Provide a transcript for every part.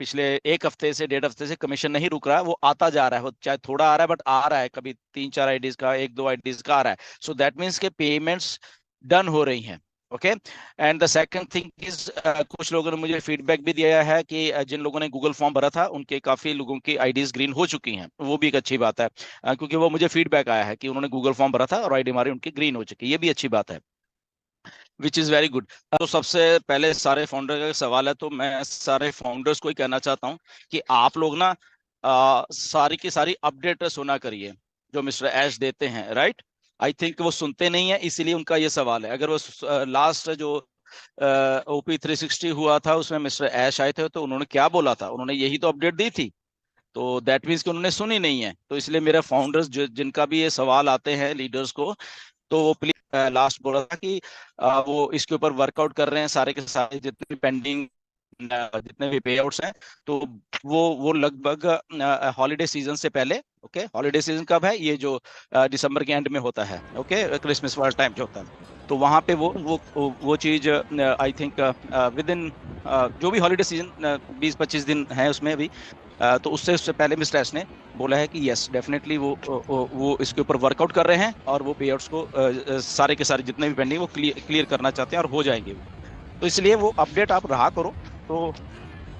पिछले एक हफ्ते से 1.5 हफ्ते से कमीशन नहीं रुक रहा है, वो आता जा रहा है, वो चाहे थोड़ा आ रहा है बट आ रहा है, कभी 3-4 आईडीज का, 1-2 आईडीज का आ रहा है। सो दैट मीन्स के पेमेंट्स डन हो रही हैं। Okay. And the second thing is, कुछ लोगों ने मुझे फीडबैक भी दिया है कि जिन लोगों ने गूगल फॉर्म भरा था उनके काफी लोगों की आईडीज ग्रीन हो चुकी हैं, वो भी एक अच्छी बात है। क्योंकि वो मुझे फीडबैक आया है कि उन्होंने गूगल फॉर्म भरा था और आईडी हमारी उनकी ग्रीन हो चुकी है, ये भी अच्छी बात है, विच इज़ वेरी गुड। तो सबसे पहले सारे फाउंडर का सवाल है, तो मैं सारे फाउंडर्स को ही कहना चाहता हूँ कि आप लोग ना सारी की सारी अपडेट सुना करिए जो मिस्टर ऐश देते हैं, राइट। आई थिंक वो सुनते नहीं है, इसीलिए उनका ये सवाल है। अगर वो लास्ट जो OP360 हुआ था उसमें मिस्टर ऐश आए थे, तो उन्होंने क्या बोला था, उन्होंने यही तो अपडेट दी थी। तो दैट मीन्स कि उन्होंने सुनी नहीं है। तो इसलिए मेरे फाउंडर्स जो जिनका भी ये सवाल आते हैं लीडर्स को, तो वो प्लीज, लास्ट बोला था कि वो इसके ऊपर वर्कआउट कर रहे हैं, सारे के सारे जितने भी पेंडिंग जितने भी पे आउट्स हैं, तो वो लगभग हॉलीडे सीजन से पहले। ओके, हॉलीडे सीजन कब है, ये जो दिसंबर के एंड में होता है, ओके, क्रिसमस वाला टाइम जो होता है, तो वहां पे वो चीज आई थिंक विद इन जो भी हॉलीडे सीजन 20-25 दिन है उसमें भी, तो उससे पहले मिस्टर एस ने बोला है कि यस डेफिनेटली वो इसके ऊपर वर्कआउट कर रहे हैं और वो पेआउट्स को सारे के सारे जितने भी पेंडिंग वो क्लियर करना चाहते हैं और हो जाएंगे वो। तो इसलिए वो अपडेट आप रहा करो। तो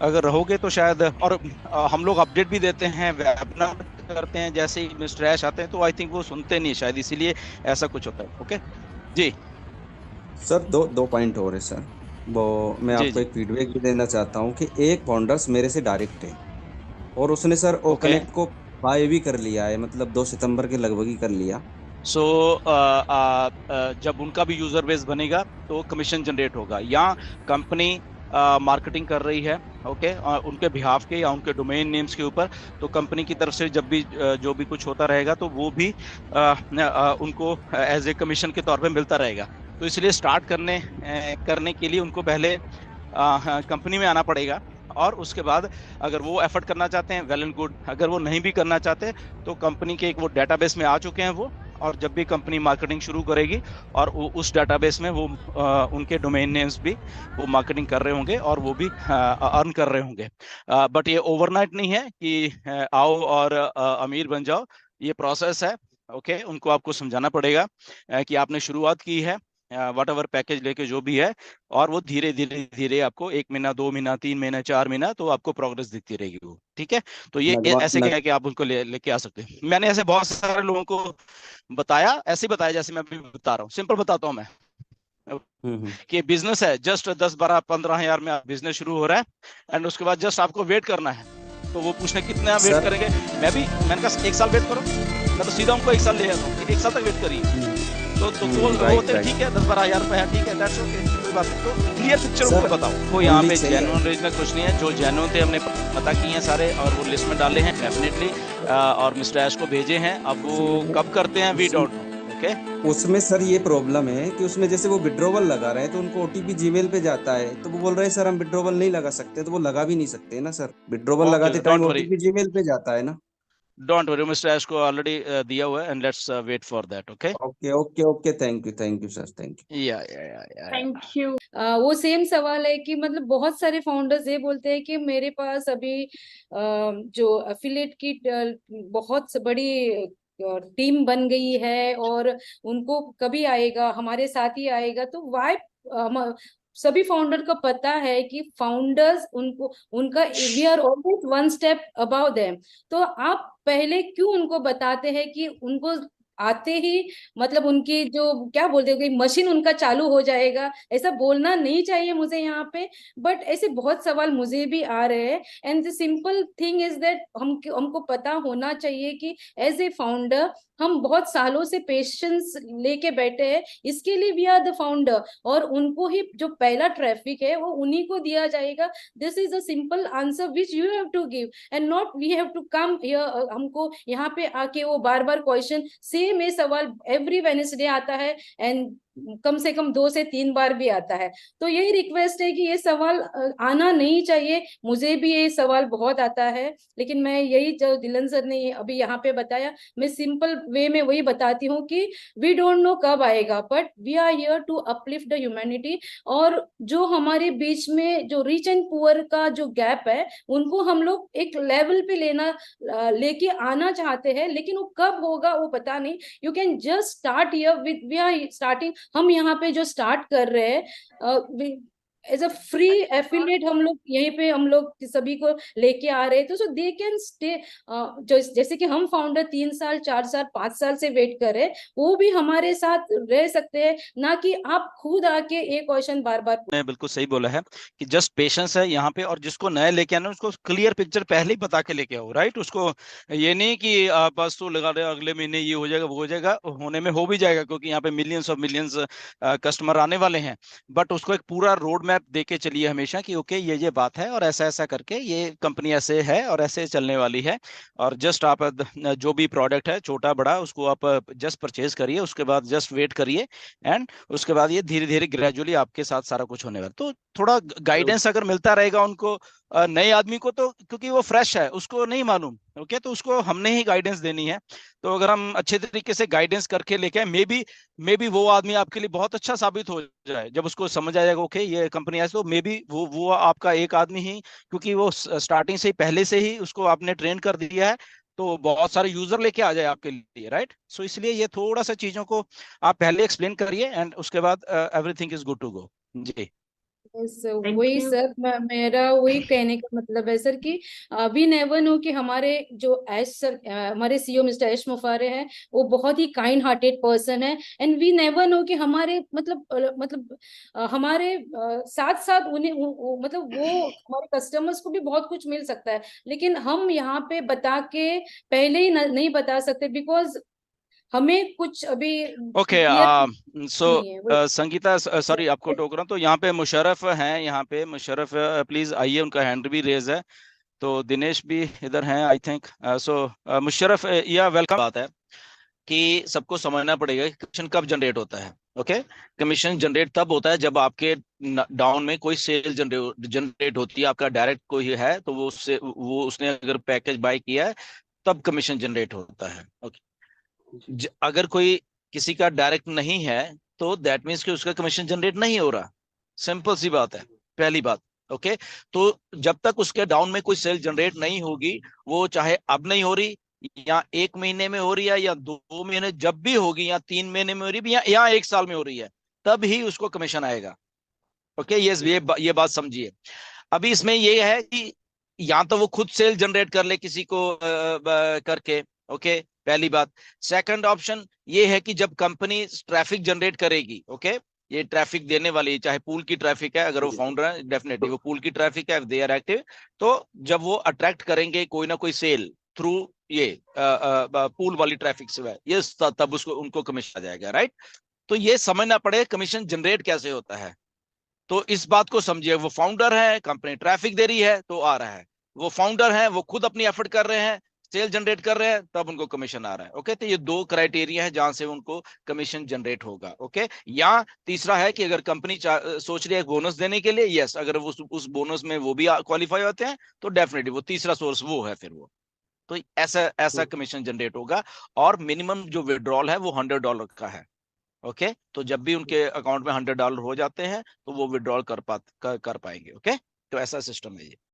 अगर रहोगे तो शायद, और हम लोग अपडेट भी देते हैं, वेबिनार करते हैं, जैसे ही मिस्टर ऐश आते हैं तो आई थिंक वो सुनते नहीं शायद, इसीलिए ऐसा कुछ होता है। ओके जी। सर दो दो पॉइंट और है सर। वो मैं जी आपको जी। एक फीडबैक भी देना चाहता हूँ कि एक फाउंडर्स मेरे से डायरेक्ट है और उसने सर ओके। ओकनेक्ट को बाय भी कर लिया है, मतलब 2 सितंबर के लगभग ही कर लिया। सो जब उनका भी यूजर बेस बनेगा तो कमीशन जनरेट होगा, या कंपनी मार्केटिंग कर रही है, ओके, उनके बिहाफ के या उनके डोमेन नेम्स के ऊपर, तो कंपनी की तरफ से जब भी जो भी कुछ होता रहेगा तो वो भी उनको एज ए कमीशन के तौर पे मिलता रहेगा। तो इसलिए स्टार्ट करने के लिए उनको पहले कंपनी में आना पड़ेगा, और उसके बाद अगर वो एफर्ट करना चाहते हैं वेल एंड गुड, अगर वो नहीं भी करना चाहते तो कंपनी के एक वो डेटाबेस में आ चुके हैं वो, और जब भी कंपनी मार्केटिंग शुरू करेगी और उस डेटाबेस में वो उनके डोमेन नेम्स भी वो मार्केटिंग कर रहे होंगे और वो भी अर्न कर रहे होंगे। बट ये ओवरनाइट नहीं है कि आओ और अमीर बन जाओ, ये प्रोसेस है। ओके, उनको आपको समझाना पड़ेगा कि आपने शुरुआत की है, वट एवर पैकेज लेके जो भी है, और वो धीरे धीरे धीरे आपको 1 महीना, 2 महीना, 3 महीना, 4 महीना, तो आपको प्रोग्रेस दिखती रहेगी वो, ठीक है। तो ये नगवा ऐसे क्या नग, है कि आप उनको लेके आ सकते हैं। मैंने ऐसे बहुत सारे लोगों को बताया, ऐसे ही बताया जैसे मैं अभी बता रहा हूँ, सिंपल बताता हूँ मैं, हम्म। कि बिजनेस है, जस्ट 10, 12, 15 हजार में बिजनेस शुरू हो रहा है, एंड उसके बाद जस्ट आपको वेट करना है। तो वो पूछना कितना वेट सर। करेंगे, मैंने कहा 1 साल वेट करो, मैं तो सीधा उनको 1 साल ले आता हूँ, 1 साल तक वेट करिए। तो वो राइट होते हैं, राइट। ठीक है, 10, 12 हजार रुपए है, ठीक है, दैट्स ओके, कोई बात नहीं। तो क्लियर पिक्चर सर उनको बताओ, वो हम यहाँ भी पे चाहिए। जेन्युइन रेंज में कुछ नहीं है, जो जेन्युइन थे हमने पता किए हैं सारे और वो लिस्ट में डाले हैं डेफिनेटली, और मिस्टर ऐश को भेजे हैं, अब वो कब करते हैं वी उस, डोंट नो। ओके। उसमें सर ये प्रॉब्लम है कि उसमें जैसे वो विड्रॉवल लगा रहे हैं तो उनको ओटीपी जीमेल पे जाता है, तो वो बोल रहे हैं सर हम विड्रॉवल नहीं लगा सकते, तो वो लगा भी नहीं सकते ना सर, विड्रॉवल ओके, लगाते time don't worry, OTP Gmail पे जाता है ना। डोंट वरी, मिस्टर ऐश को ऑलरेडी दिया हुआ है, and let's wait for that. Okay. Okay okay okay, thank you sir, thank you. या थैंक यू। वो सेम सवाल है कि मतलब बहुत सारे फाउंडर्स ये बोलते हैं कि मेरे पास अभी जो अफिलिएट की बहुत बड़ी टीम बन गई है और उनको कभी आएगा, हमारे साथ ही आएगा, तो वाई सभी फाउंडर को पता है कि फाउंडर्स उनको उनका we are always one step above them. तो आप पहले क्यों उनको बताते हैं कि उनको आते ही मतलब उनकी जो क्या बोलते हैं मशीन उनका चालू हो जाएगा, ऐसा बोलना नहीं चाहिए मुझे यहाँ पे। बट ऐसे बहुत सवाल मुझे भी आ रहे हैं, and the simple thing is that हमको पता होना चाहिए कि एज ए फाउंडर हम बहुत सालों से पेशेंस लेके बैठे हैं, इसके लिए वी आर द फाउंडर, और उनको ही जो पहला ट्रैफिक है वो उन्हीं को दिया जाएगा। This is a simple answer which you have to give, and not we have to come here, हमको यहाँ पे आके वो बार बार क्वेश्चन सेम ये सवाल एवरी वेडनेसडे आता है, एंड कम से कम 2 से 3 बार भी आता है। तो यही रिक्वेस्ट है कि ये सवाल आना नहीं चाहिए। मुझे भी ये सवाल बहुत आता है, लेकिन मैं यही जो दिलन सर ने अभी यहाँ पे बताया, मैं सिंपल वे में वही बताती हूँ कि वी डोंट नो कब आएगा, but we are here to uplift the humanity. और जो हमारे बीच में जो रिच एंड पुअर का जो गैप है, उनको हम लोग एक लेवल पे लेके आना चाहते हैं, लेकिन वो कब होगा वो पता नहीं। You can just start here with, we are starting, हम यहाँ पे जो स्टार्ट कर रहे हैं एज अ फ्री एफिलिएट, हम लोग यहीं पे हम लोग सभी को लेके आ रहे हैं। तो सो दे कैन स्टे, जैसे कि हम फाउंडर 3 साल 4 साल 5 साल से वेट कर रहे हैं, वो भी हमारे साथ रह सकते हैं, ना कि आप खुद आके एक क्वेश्चन बार बार। ने बिल्कुल सही बोला है कि जस्ट पेशेंस है यहाँ पे, और जिसको नया लेके आना उसको क्लियर पिक्चर पहले ही बता के लेके आओ, राइट। उसको ये नहीं कि आप बस तो लगा रहे अगले महीने ये हो जाएगा वो हो जाएगा, होने में हो भी जाएगा क्योंकि यहाँ पे मिलियंस ऑफ मिलियंस कस्टमर आने वाले हैं। बट उसको एक पूरा रोड मैप दे के चलिए हमेशा कि ओके ये बात है और ऐसा ऐसा करके ये कंपनी ऐसे है और ऐसे चलने वाली है। और जस्ट आप जो भी प्रोडक्ट है छोटा बड़ा उसको आप जस्ट परचेज करिए, उसके बाद जस्ट वेट करिए, एंड उसके बाद ये धीरे धीरे ग्रेजुअली आपके साथ सारा कुछ होने वाला। तो थोड़ा गाइडेंस अगर मिलता रहेगा उनको, नए आदमी को, तो क्योंकि वो फ्रेश है उसको नहीं मालूम, ओके, तो उसको हमने ही गाइडेंस देनी है। तो अगर हम अच्छे तरीके से गाइडेंस करके लेके आए, मे बी वो आदमी आपके लिए बहुत अच्छा साबित हो जाए। जब उसको समझ आ जाएगा ओके ये कंपनी ऐसे, तो मे बी वो आपका एक आदमी ही, क्योंकि वो स्टार्टिंग से ही पहले से ही उसको आपने ट्रेन कर दिया है, तो बहुत सारे यूजर लेके आ जाए आपके लिए, राइट। सो इसलिए ये थोड़ा सा चीजों को आप पहले एक्सप्लेन करिए एंड उसके बाद everything is good to go. जी Thank वही you. सर, मेरा वही कहने का मतलब है सर कि वी नेवर नो कि हमारे जो ऐश सर, हमारे सीईओ मिस्टर ऐश मुफारे हैं, वो बहुत ही काइंड हार्टेड पर्सन है। एंड वी नेवर नो कि हमारे हमारे साथ साथ उन्हें मतलब वो हमारे कस्टमर्स को भी बहुत कुछ मिल सकता है, लेकिन हम यहाँ पे बता के पहले ही नहीं बता सकते, बिकॉज हमें कुछ अभी ओके। क्लियर सो नहीं है। संगीता, सॉरी आपको टोक रहा हूँ। तो यहाँ पे मुशर्रफ हैं, यहाँ पे मुशर्रफ प्लीज आइए, उनका हैंड भी रेज है। तो दिनेश भी इधर हैं आई थिंक। सो मुशर्रफ, या वेलकम। बात है कि सबको समझना पड़ेगा कि कमीशन कब जनरेट होता है। ओके, कमीशन जनरेट तब होता है जब आपके डाउन में कोई सेल जनरेट होती है, आपका डायरेक्ट कोई है तो वो उसने अगर पैकेज बाय किया है तब कमीशन जनरेट होता है। ओके, अगर कोई किसी का डायरेक्ट नहीं है तो दैट मीन्स कि उसका कमीशन जनरेट नहीं हो रहा। सिंपल सी बात है, पहली बात। ओके, तो जब तक उसके डाउन में कोई सेल जनरेट नहीं होगी, वो चाहे अब नहीं हो रही या 1 महीने में हो रही है या 2 महीने, जब भी होगी, या 3 महीने में हो रही है या 1 साल में हो रही है, तब ही उसको कमीशन आएगा। ओके, ये बात समझिए। अभी इसमें ये है कि या तो वो खुद सेल जनरेट कर ले किसी को करके, ओके, पहली बात। सेकंड ऑप्शन ये है कि जब कंपनी ट्रैफिक जनरेट करेगी, ओके, ये ट्रैफिक देने वाली, चाहे पूल की ट्रैफिक है, अगर वो फाउंडर है डेफिनेटली वो पूल की ट्रैफिक है, दे आर एक्टिव, तो जब वो अट्रैक्ट करेंगे कोई ना कोई सेल थ्रू ये पूल वाली ट्रैफिक से, ये तब उसको उनको कमीशन आ जाएगा, राइट। तो ये समझना पड़ेगा कमीशन जनरेट कैसे होता है। तो इस बात को समझिए, वो फाउंडर है, कंपनी ट्रैफिक दे रही है तो आ रहा है, वो फाउंडर है, वो खुद अपनी एफर्ट कर रहे हैं, सेल जनरेट कर रहे हैं, तब उनको कमीशन आ रहा है। ओके, तो ये 2 क्राइटेरिया है जहां से उनको कमीशन जनरेट होगा। ओके, या तीसरा है कि अगर कंपनी सोच रही है बोनस देने के लिए, यस, अगर वो उस बोनस में वो भी क्वालिफाई होते हैं तो डेफिनेटली वो तीसरा सोर्स वो है, फिर वो तो ऐसा कमीशन जनरेट होगा। और मिनिमम जो विड्रॉल है वो $100 का है। ओके, तो जब भी उनके अकाउंट में $100 हो जाते हैं तो वो विड्रॉल कर पाएंगे। ओके, तो ऐसा सिस्टम है ये।